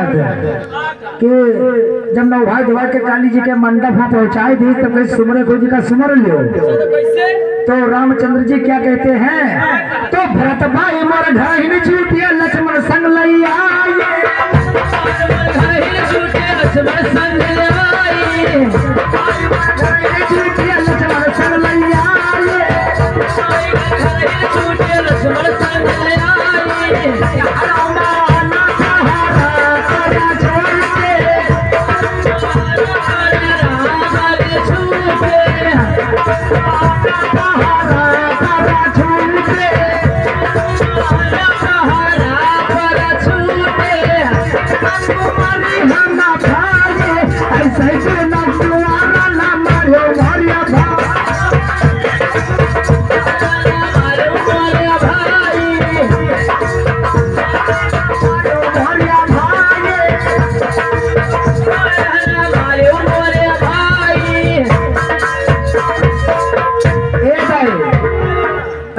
कहते कि जब नौभाई धोवा के काली जी के मंडप में पहुंचाई थी तो कहीं सुमरे को जी का सुमर लियो। तो रामचंद्र जी क्या कहते हैं, तो भरत भाई मोर घर ही छूटिया लक्ष्मण संग लैया, लक्ष्मण संग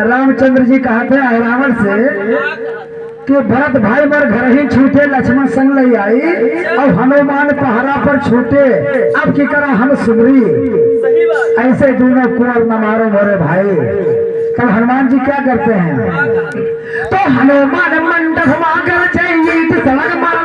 रामचंद्र जी कहते हैं रावण से कि भरत भाई मर घर ही छूटे लक्ष्मण संग ले आई और हनुमान पहरा पर छूटे, अब की करा हम सुमरी, ऐसे दोनों कुंवर न मारो मोरे भाई। तब हनुमान जी क्या करते हैं, तो हनुमान मंडप मांगर चाहिए तो सड़क मार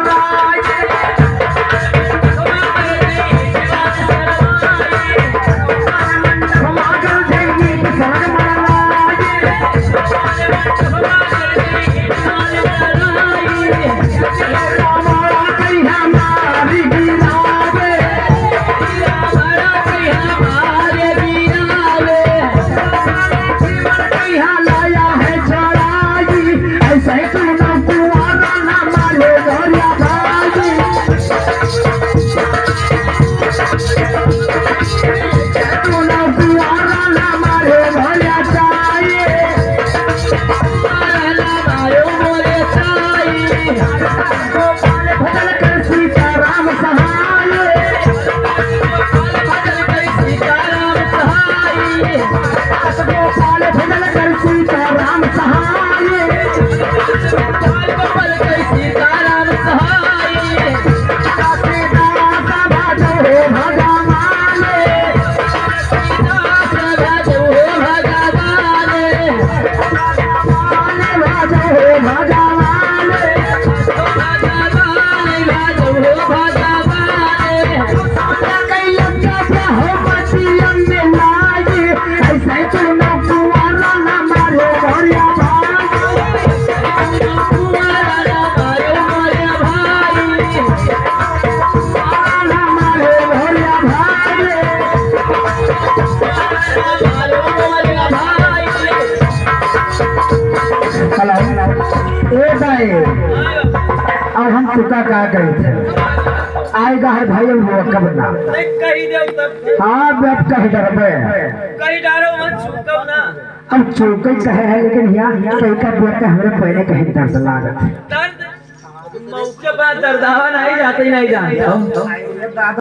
अब हम तुका कहा गए थे आएगा है भाई वो कब ना हाँ अब कहीं डरबे कहीं डारो मत चूको ना। अब चौके कहे है लेकिन यहाँ कहीं का बोलते हमारे पहले कहीं दर्द लागत दर्द मौके पर दर्दावा नहीं जाते ही नहीं जानते।